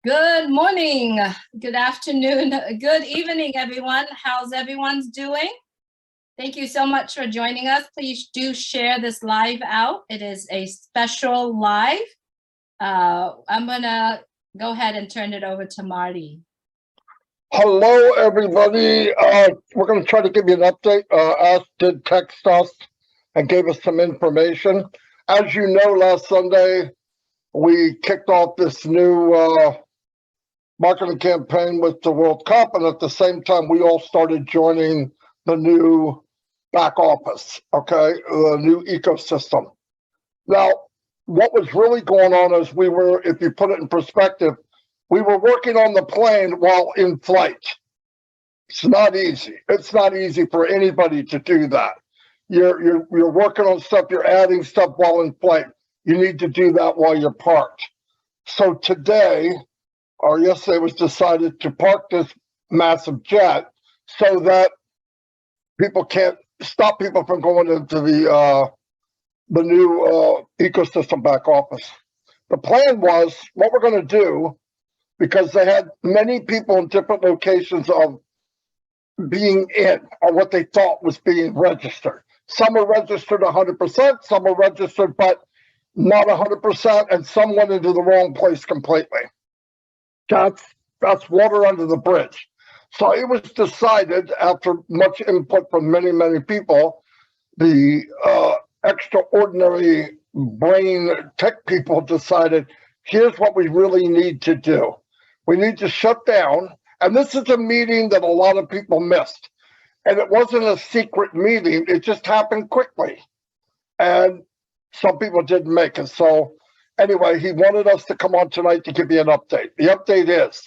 Good morning, good afternoon, good evening, everyone. How's everyone's doing? Thank you so much for joining us. Please do share this live out. It is a special live. I'm gonna go ahead and turn it over to Marty. Hello, everybody. We're going to try to give you an update. Ash did text us and gave us some information. As you know, last Sunday, we kicked off this new marketing campaign with the World Cup, and at the same time, we all started joining the new back office, okay, the new ecosystem. Now, what was really going on is we were, if you put it in perspective, we were working on the plane while in flight. It's not easy. It's not easy for anybody to do that. You're working on stuff, you're adding stuff while in flight. You need to do that while you're parked. So today, or yesterday, was decided to park this massive jet so that people can't stop people from going into the new ecosystem back office. The plan was what we're going to do, because they had many people in different locations of being in, or what they thought was being registered. Some are registered 100%, some are registered but not 100%, and some went into the wrong place completely. That's water under the bridge. So it was decided, after much input from many people, the extraordinary brain tech people decided, here's what we really need to do. We need to shut down, and this is a meeting that a lot of people missed. And it wasn't a secret meeting, it just happened quickly. And some people didn't make it. So anyway, he wanted us to come on tonight to give you an update. The update is,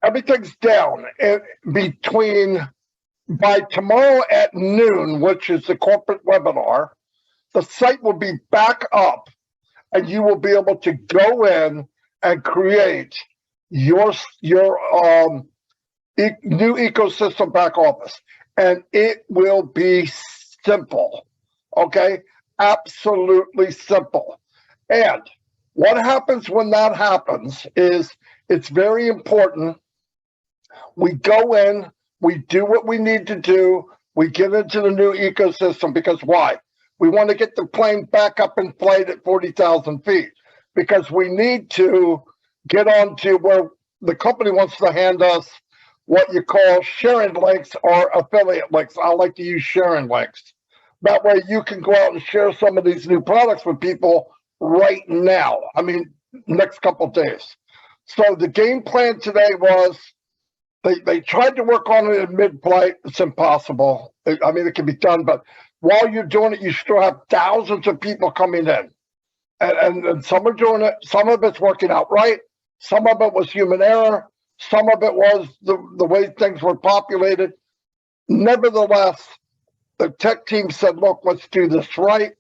everything's down between, by tomorrow at noon, which is the corporate webinar, the site will be back up and you will be able to go in and create your new ecosystem back office. And it will be simple, okay? Absolutely simple. And what happens when that happens is, it's very important. We go in, we do what we need to do, we get into the new ecosystem, because why? We want to get the plane back up in flight at 40,000 feet, because we need to get on to where the company wants to hand us what you call sharing links or affiliate links. I like to use sharing links. That way you can go out and share some of these new products with people right now. I mean, next couple of days. So the game plan today was, they tried to work on it in mid-flight. It's impossible. I mean, it can be done, but while you're doing it, you still have thousands of people coming in. And some are doing it. Some of it's working out right. Some of it was human error. Some of it was the way things were populated. Nevertheless, the tech team said, look, let's do this right.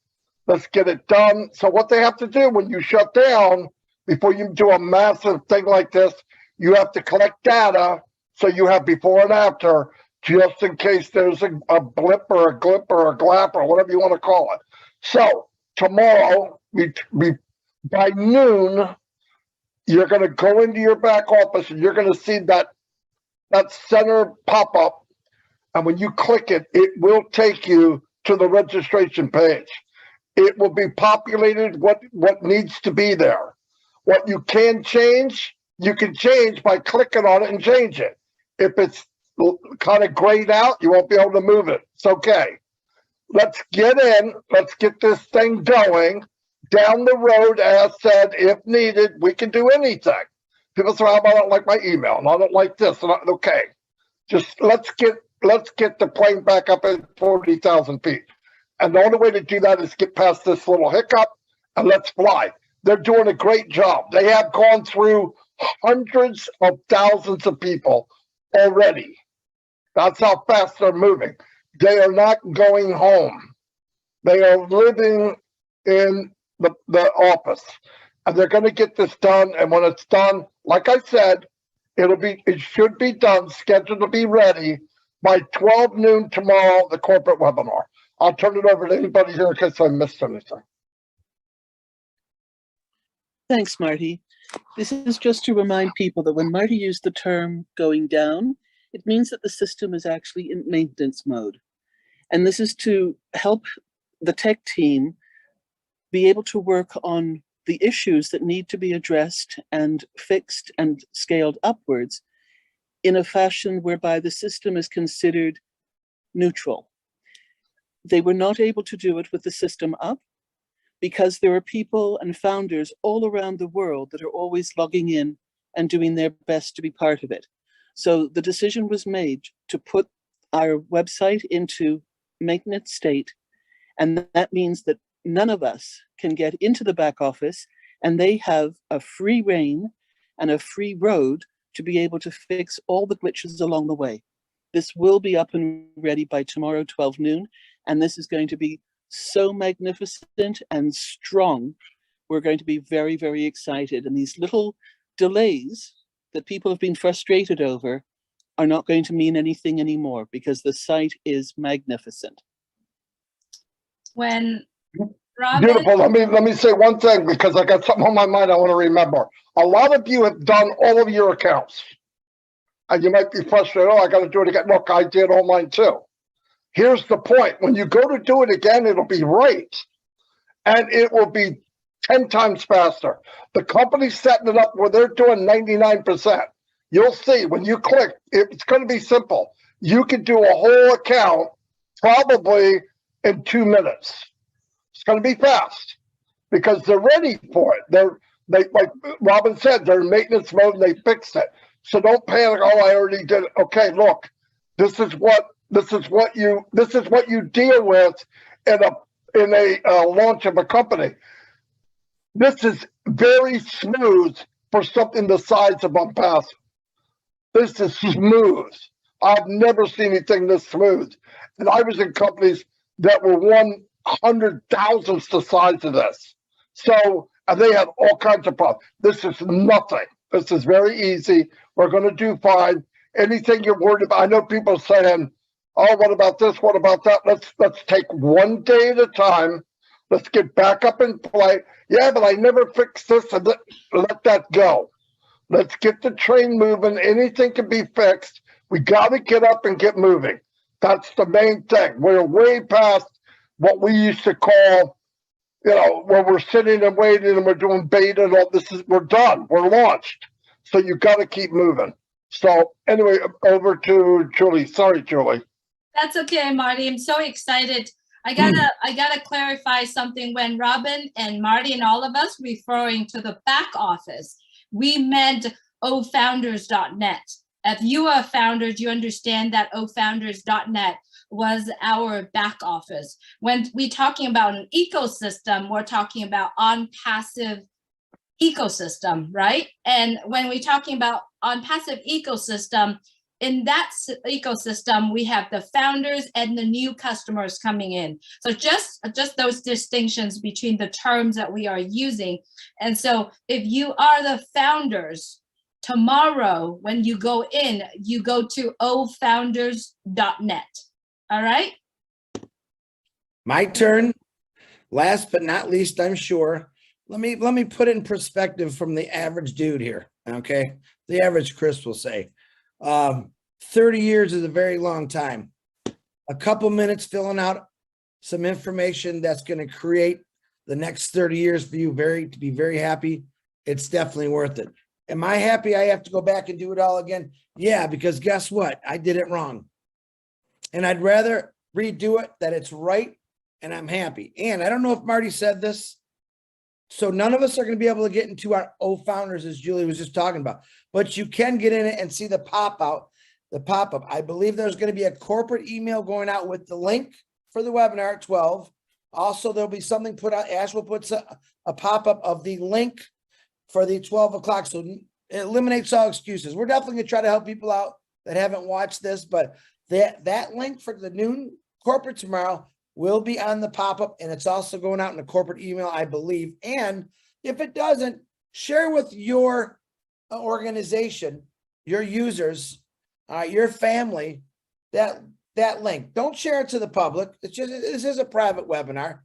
Let's get it done. So what they have to do when you shut down, before you do a massive thing like this, you have to collect data. So you have before and after, just in case there's a blip or a glip or a glap or whatever you want to call it. So tomorrow, by noon, you're going to go into your back office and you're going to see that center pop up. And when you click it, it will take you to the registration page. It will be populated what needs to be there. What you can change, you can change by clicking on it and change it. If it's kind of grayed out, you won't be able to move it. It's okay. Let's get in. Let's get this thing going. Down the road, as said, if needed, we can do anything. People say, I don't like my email, and I don't like this. And okay, just let's get the plane back up at 40,000 feet. And the only way to do that is get past this little hiccup, and let's fly. They're doing a great job. They have gone through hundreds of thousands of people already. That's how fast they're moving. They are not going home. They are living in the office, and they're going to get this done. And when it's done, like I said, it should be done, scheduled to be ready by 12 noon tomorrow, the corporate webinar. I'll turn it over to anybody here in case I missed anything. Thanks, Marty. This is just to remind people that when Marty used the term going down, it means that the system is actually in maintenance mode. And this is to help the tech team be able to work on the issues that need to be addressed and fixed and scaled upwards in a fashion whereby the system is considered neutral. They were not able to do it with the system up because there are people and founders all around the world that are always logging in and doing their best to be part of it. So the decision was made to put our website into maintenance state, and that means that none of us can get into the back office, and they have a free rein and a free road to be able to fix all the glitches along the way. This will be up and ready by tomorrow, 12 noon, and this is going to be so magnificent and strong. We're going to be very, very excited. And these little delays that people have been frustrated over are not going to mean anything anymore because the site is magnificent. When Robin, Beautiful. Let me say one thing because I got something on my mind I want to remember. A lot of you have done all of your accounts. And you might be frustrated, oh, I got to do it again. Look, I did all mine too. Here's the point. When you go to do it again, it'll be right. And it will be 10 times faster. The company's setting it up where they're doing 99%. You'll see when you click, it's going to be simple. You can do a whole account probably in 2 minutes. It's going to be fast because they're ready for it. They like Robin said, they're in maintenance mode and they fixed it. So don't panic. Oh, I already did it. Okay, look, this is what you deal with in a launch of a company. This is very smooth for something the size of OnPassive. This is smooth. I've never seen anything this smooth. And I was in companies that were 100,000th the size of this. So, and they had all kinds of problems. This is nothing. This is very easy. We're going to do fine. Anything you're worried about, I know people are saying, oh, what about this? What about that? Let's take one day at a time. Let's get back up and play. Yeah, but I never fixed this. And let that go. Let's get the train moving. Anything can be fixed. We got to get up and get moving. That's the main thing. We're way past what we used to call, where we're sitting and waiting and we're doing beta and all this. We're done. We're launched. So you got to keep moving. So anyway, over to Julie. Sorry, Julie. that's okay, Marty. I'm so excited. I gotta clarify something. When Robin and Marty and all of us referring to the back office, we meant ofounders.net. If you are founders, you understand that ofounders.net was our back office. When we're talking about an ecosystem, we're talking about OnPassive ecosystem, right? And when we're talking about OnPassive ecosystem, in that ecosystem, we have the founders and the new customers coming in. So just those distinctions between the terms that we are using. And so if you are the founders, tomorrow when you go in, you go to ofounders.net. All right? My turn. Last but not least, I'm sure. Let me put it in perspective from the average dude here. Okay. The average Chris will say. 30 years is a very long time. A couple minutes filling out some information that's going to create the next 30 years for you to be very happy. It's definitely worth it. Am I happy I have to go back and do it all again? Yeah, because guess what? I did it wrong. And I'd rather redo it that it's right and I'm happy. And I don't know if Marty said this. So none of us are going to be able to get into our O-Founders, as Julie was just talking about, but you can get in it and see the pop-up. I believe there's going to be a corporate email going out with the link for the webinar at 12. Also, there'll be something put out. Ash will put a pop-up of the link for the 12 o'clock. So it eliminates all excuses. We're definitely going to try to help people out that haven't watched this, but that link for the noon corporate tomorrow will be on the pop-up, and it's also going out in a corporate email, I believe. And if it doesn't, share with your organization, your users, your family, that link. Don't share it to the public. This is a private webinar.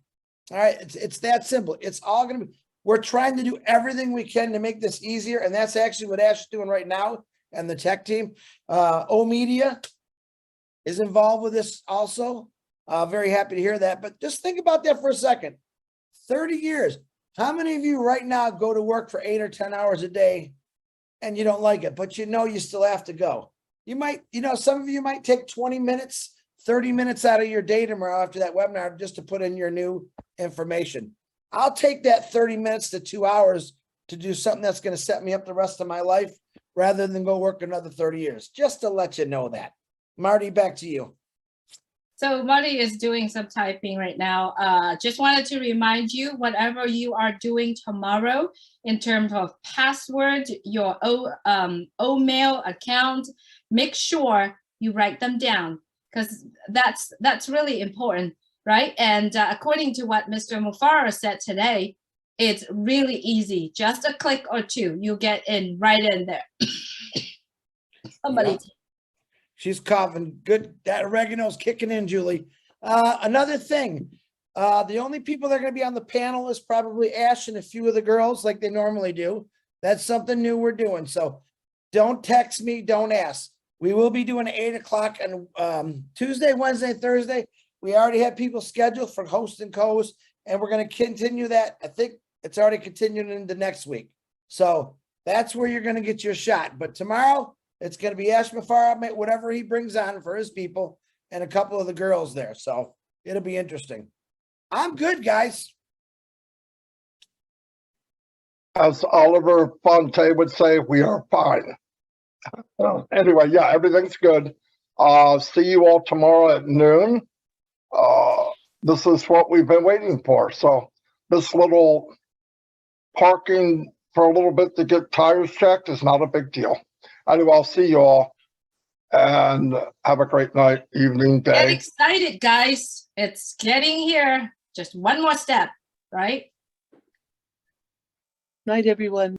All right, it's that simple. It's all going to be. We're trying to do everything we can to make this easier. And that's actually what Ash is doing right now and the tech team. O-Media is involved with this also. Very happy to hear that. But just think about that for a second. 30 years. How many of you right now go to work for 8 or 10 hours a day and you don't like it, but you know you still have to go? You might, some of you might take 20 minutes, 30 minutes out of your day tomorrow after that webinar just to put in your new information. I'll take that 30 minutes to 2 hours to do something that's going to set me up the rest of my life rather than go work another 30 years, just to let you know that. Marty, back to you. So Marty is doing some typing right now. Just wanted to remind you, whatever you are doing tomorrow in terms of password, your O-mail account, make sure you write them down, because that's really important, right? And according to what Mr. Mufara said today, it's really easy. Just a click or two, you get in right in there. Somebody. Yep. She's coughing. Good. That oregano's kicking in, Julie. Another thing, the only people that are going to be on the panel is probably Ash and a few of the girls like they normally do. That's something new we're doing. So don't text me. Don't ask. We will be doing 8 o'clock on Tuesday, Wednesday, Thursday. We already have people scheduled for host and co-host, and we're going to continue that. I think it's already continuing into next week. So that's where you're going to get your shot. But tomorrow, it's going to be Ash Mufara, whatever he brings on for his people, and a couple of the girls there. So it'll be interesting. I'm good, guys. As Oliver Fonte would say, we are fine. Anyway, yeah, everything's good. See you all tomorrow at noon. This is what we've been waiting for. So this little parking for a little bit to get tires checked is not a big deal. Anyway, I'll see you all and have a great night, evening, day. Get excited, guys. It's getting here. Just one more step, right? Night, everyone.